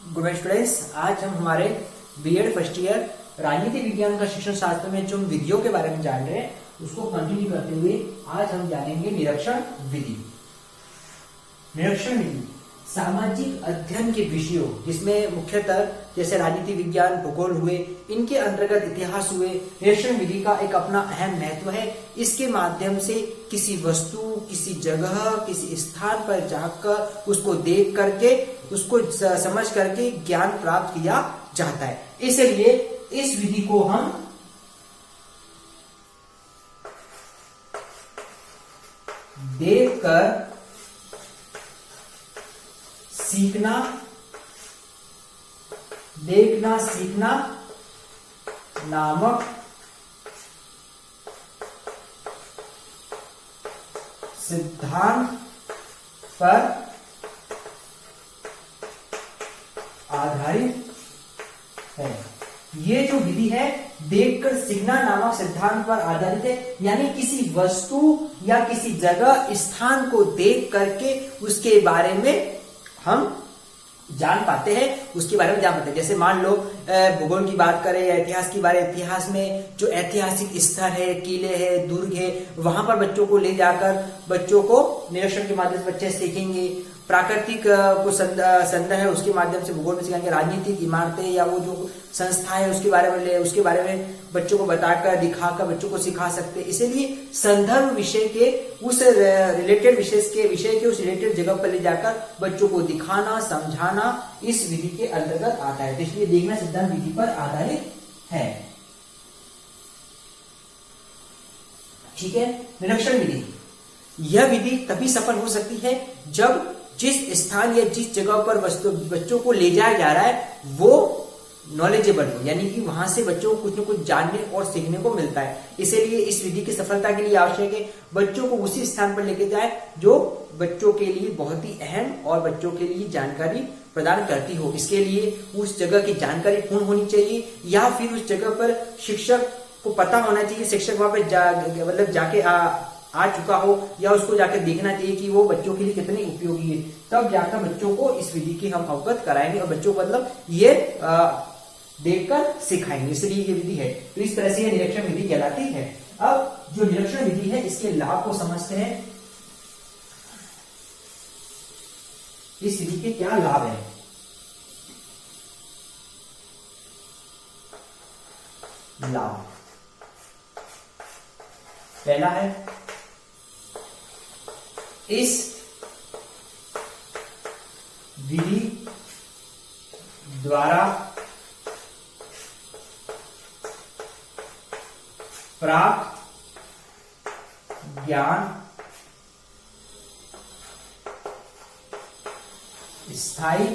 Good morning students. आज हम हमारे बीएड फर्स्ट ईयर राजनीति विज्ञान का शिक्षण शास्त्र में जो हम विधियों के बारे में जान रहे हैं उसको कंटिन्यू करते हुए आज हम जानेंगे निरीक्षण विधि। निरीक्षण विधि सामाजिक अध्ययन के विषयों जिसमें मुख्यतः जैसे राजनीति विज्ञान, भूगोल हुए, इनके अंतर्गत इतिहास हुए। निरीक्षण विधि का एक अपना अहम महत्व है। इसके माध्यम से किसी वस्तु, किसी जगह, किसी स्थान पर जाकर उसको देख करके, उसको समझ करके ज्ञान प्राप्त किया जाता है। इसलिए इस विधि को हम देखकर सीखना, देखना सीखना नामक सिद्धांत पर आधारित है। ये जो विधि है देखकर सीखना नामक सिद्धांत पर आधारित है, यानी किसी वस्तु या किसी जगह, स्थान को देख करके उसके बारे में हम जान पाते हैं, उसके बारे में जान पाते हैं। जैसे मान लो भूगोल की बात करें या इतिहास की बात, इतिहास में जो ऐतिहासिक स्थल है, किले हैं, दुर्ग है, वहां पर बच्चों को ले जाकर बच्चों को निरीक्षण के माध्यम से बच्चे सीखेंगे। प्राकृतिक कुछ संदर्भ है उसके माध्यम से भूगोल में सिखाएंगे। राजनीतिक इमारतें या वो जो संस्थाएं है उसके बारे में बच्चों को बताकर, दिखाकर बच्चों को सिखा सकते हैं। इसीलिए संदर्भ विषय के उस रिलेटेड विषय के उस रिलेटेड जगह पर ले जाकर बच्चों को दिखाना, समझाना इस विधि के अंतर्गत आता है। तो इसलिए देखना सिद्धांत विधि पर आधारित है। ठीक है। निरीक्षण विधि, यह विधि तभी सफल हो सकती है जब जिस स्थान या जिस जगह पर बच्चों को ले जाया जा रहा है वो नॉलेजेबल हो, यानी कि वहां से बच्चों को कुछ न कुछ जानने और सीखने को मिलता है। इसीलिए इस विधि की सफलता के लिए आवश्यक है बच्चों को उसी स्थान पर लेके जाए जो बच्चों के लिए बहुत ही अहम और बच्चों के लिए जानकारी प्रदान करती हो। इसके लिए उस जगह की जानकारी पूर्ण होनी चाहिए, या फिर उस जगह पर शिक्षक को पता होना चाहिए, शिक्षक वहां पर जाके आ चुका हो, या उसको जाकर देखना चाहिए कि वो बच्चों के लिए कितनी उपयोगी है। तब जाकर बच्चों को इस विधि की हम अवगत कराएंगे और बच्चों को ये देखकर सिखाएंगे। इसलिए ये विधि है। तो इस तरह से ये निरीक्षण विधि कहलाती है। अब जो निरीक्षण विधि है इसके लाभ को समझते हैं। इस विधि के क्या लाभ है? लाभ पहला है, इस विधि द्वारा प्राप्त ज्ञान स्थायी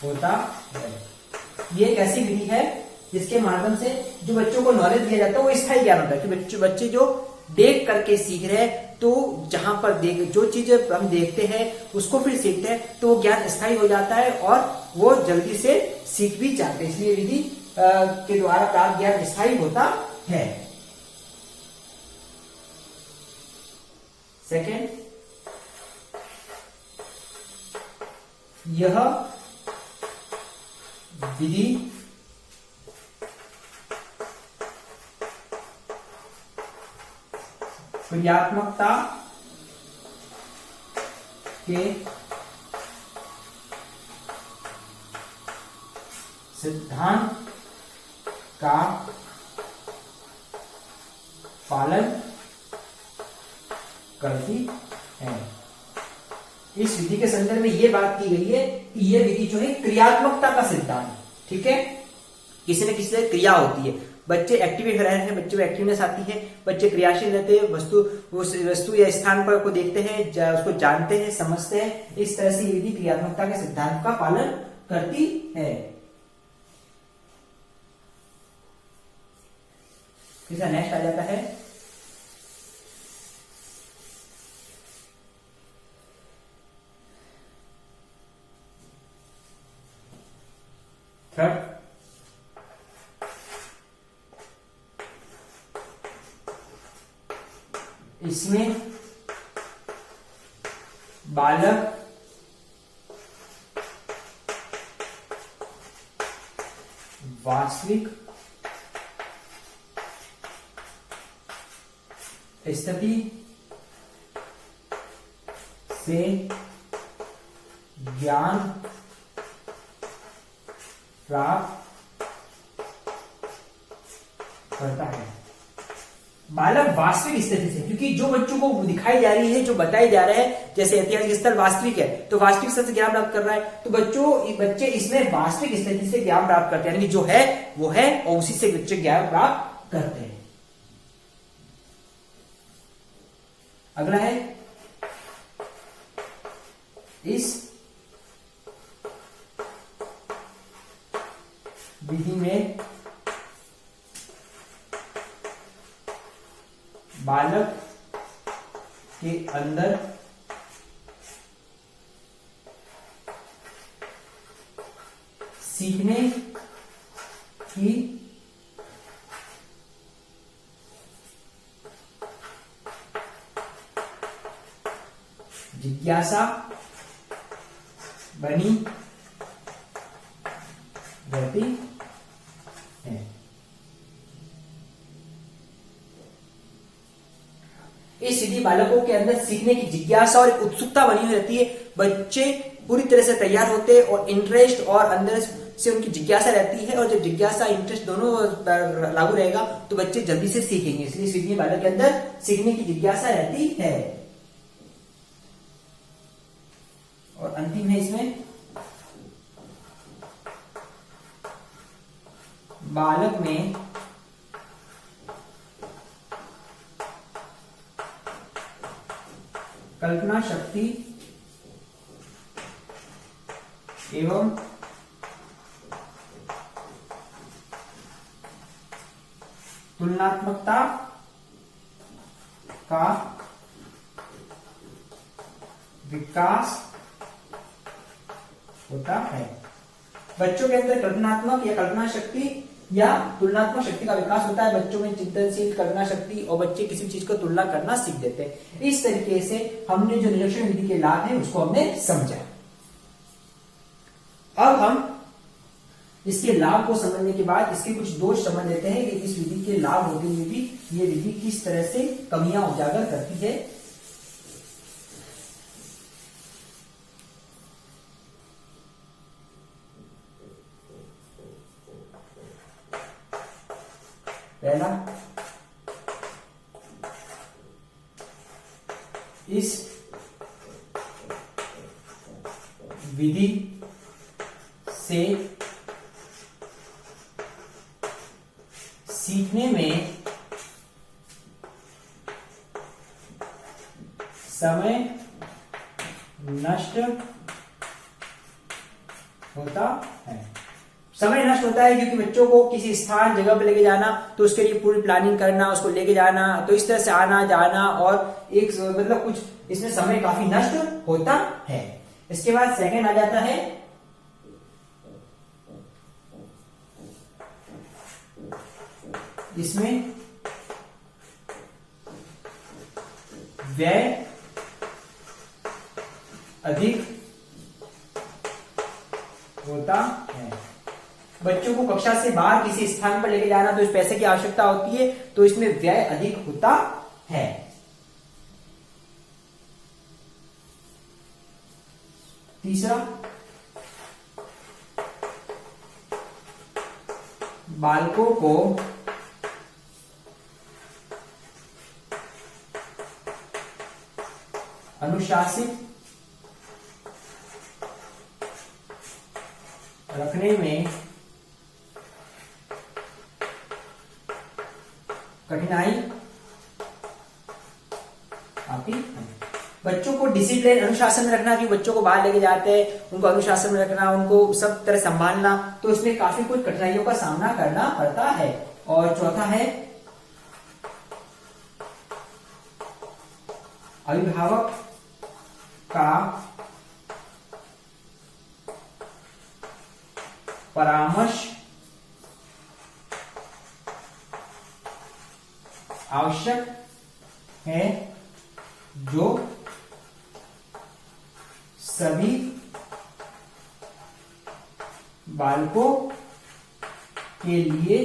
होता है। ये एक ऐसी विधि है जिसके माध्यम से जो बच्चों को नॉलेज दिया जाता है वो स्थायी ज्ञान होता है कि बच्चे जो देख करके सीख रहे हैं, तो जहां पर जो चीज हम देखते हैं उसको फिर सीखते हैं तो वो ज्ञान स्थायी हो जाता है और वो जल्दी से सीख भी जाते हैं। इसलिए विधि के द्वारा प्राप्त ज्ञान स्थायी होता है। सेकेंड, यह विधि क्रियात्मकता के सिद्धांत का पालन करती है। इस विधि के संदर्भ में यह बात की गई है कि यह विधि जो है क्रियात्मकता का सिद्धांत है। ठीक है। किसी न किसी से क्रिया होती है, बच्चे एक्टिव रह रहे हैं, बच्चे में एक्टिवनेस आती है, बच्चे क्रियाशील रहते हैं, वस्तु या स्थान पर को देखते हैं, उसको जानते हैं, समझते हैं। इस तरह से ये विधि क्रियात्मकता के सिद्धांत का पालन करती है। तीसरा नेक्स्ट आ जाता है थर्ड, इसमें बालक वास्तविक स्थिति से ज्ञान प्राप्त करता है। बालक वास्तविक स्थिति से, क्योंकि जो बच्चों को दिखाई जा रही है, जो बताई जा रहा है, जैसे ऐतिहासिक स्थल वास्तविक है तो वास्तविक स्थल से ज्ञान प्राप्त कर रहा है, तो बच्चे इसमें वास्तविक स्थिति से ज्ञान प्राप्त करते हैं, यानी जो है वो है और उसी से बच्चे ज्ञान प्राप्त करते हैं। अगला है इस विधि में बालक के अंदर सीखने की जिज्ञासा बनी रहती है। इस विधि बालकों के अंदर सीखने की जिज्ञासा और उत्सुकता बनी हुई रहती है। बच्चे पूरी तरह से तैयार होते हैं और इंटरेस्ट और अंदर से उनकी जिज्ञासा रहती है, और जब जिज्ञासा इंटरेस्ट दोनों लागू रहेगा तो बच्चे जल्दी से सीखेंगे। इसलिए इस विधि में बालक के अंदर सीखने की जिज्ञासा रहती है। और अंतिम है इसमें बालक में कल्पना शक्ति एवं तुलनात्मकता का विकास होता है। बच्चों के अंदर कल्पनात्मक या कल्पना शक्ति या तुलनात्मक शक्ति का विकास होता है। बच्चों में चिंतनशील कल्पना शक्ति और बच्चे किसी चीज को तुलना करना सीख देते हैं। इस तरीके से हमने जो निरीक्षण विधि के लाभ है उसको हमने समझा। अब हम इसके लाभ को समझने के बाद इसके कुछ दोष समझ लेते हैं कि इस विधि के लाभ होते हुए भी ये विधि किस तरह से कमियां उजागर करती है। पहला, इस विधि से सीखने में समय नष्ट होता है। समय नष्ट होता है क्योंकि बच्चों को किसी स्थान जगह पर लेके जाना, तो उसके लिए पूरी प्लानिंग करना, उसको लेके जाना, तो इस तरह से आना जाना और एक मतलब कुछ इसमें समय काफी नष्ट होता है। इसके बाद सेकंड आ जाता है इसमें व्यय अधिक होता है। बच्चों को कक्षा से बाहर किसी स्थान पर लेके जाना, तो इस पैसे की आवश्यकता होती है, तो इसमें व्यय अधिक होता है। तीसरा, बालकों को अनुशासित रखने में कठिनाई आती है। बच्चों को डिसिप्लिन अनुशासन में रखना, कि बच्चों को बाहर लेके जाते हैं, उनको अनुशासन में रखना, उनको सब तरह संभालना, तो इसमें काफी कुछ कठिनाइयों का सामना करना पड़ता है। और चौथा है अभिभावक का परामर्श आवश्यक है, जो सभी बालकों के लिए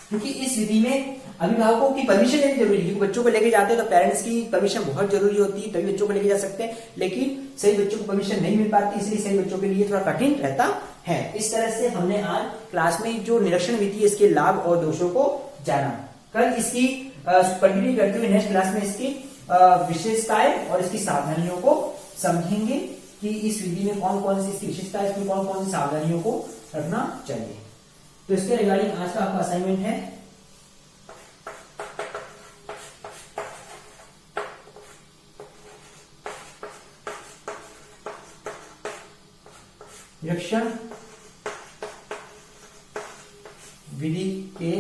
क्योंकि इस विधि में अभिभावकों की परमिशन लेनी जरूरी है, क्योंकि बच्चों को लेके जाते हैं तो पेरेंट्स की परमिशन बहुत जरूरी होती है, तभी बच्चों को लेके जा सकते हैं। लेकिन सही बच्चों को परमिशन नहीं मिल पाती, इसलिए सही बच्चों के लिए थोड़ा कठिन रहता है। इस तरह से हमने आज क्लास में जो निरीक्षण विधि है इसके लाभ और दोषों को जाना। कल इसकी कंटिन्यू करते हुए नेक्स्ट क्लास में इसकी विशेषताएं और इसकी सावधानियों को समझेंगे कि इस विधि में कौन कौन सी इसकी विशेषताएं, इसमें कौन कौन सी सावधानियों को रखना चाहिए। तो इसके रिगार्डिंग आज का आपका असाइनमेंट है निरीक्षण विधि के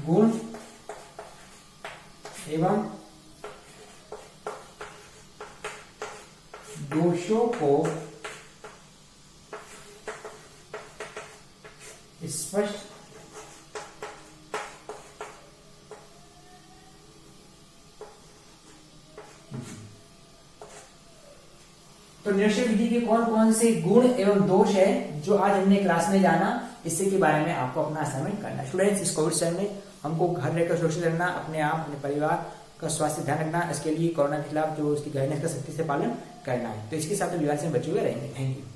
गुण एवं दोषों को स्पष्ट तो निरीक्षण विधि के कौन कौन से गुण एवं दोष है जो आज हमने क्लास में जाना, इससे के बारे में आपको अपना असाइनमेंट करना है। स्टूडेंट्स, इस कोविड समय में हमको घर रहकर सुरक्षित रहना, अपने आप अपने परिवार का स्वास्थ्य ध्यान रखना, इसके लिए कोरोना के खिलाफ जो उसकी गाइडेंस का सख्ती से पालन करना है। तो इसके साथ विवाद से बचे हुए रहेंगे। Thank you.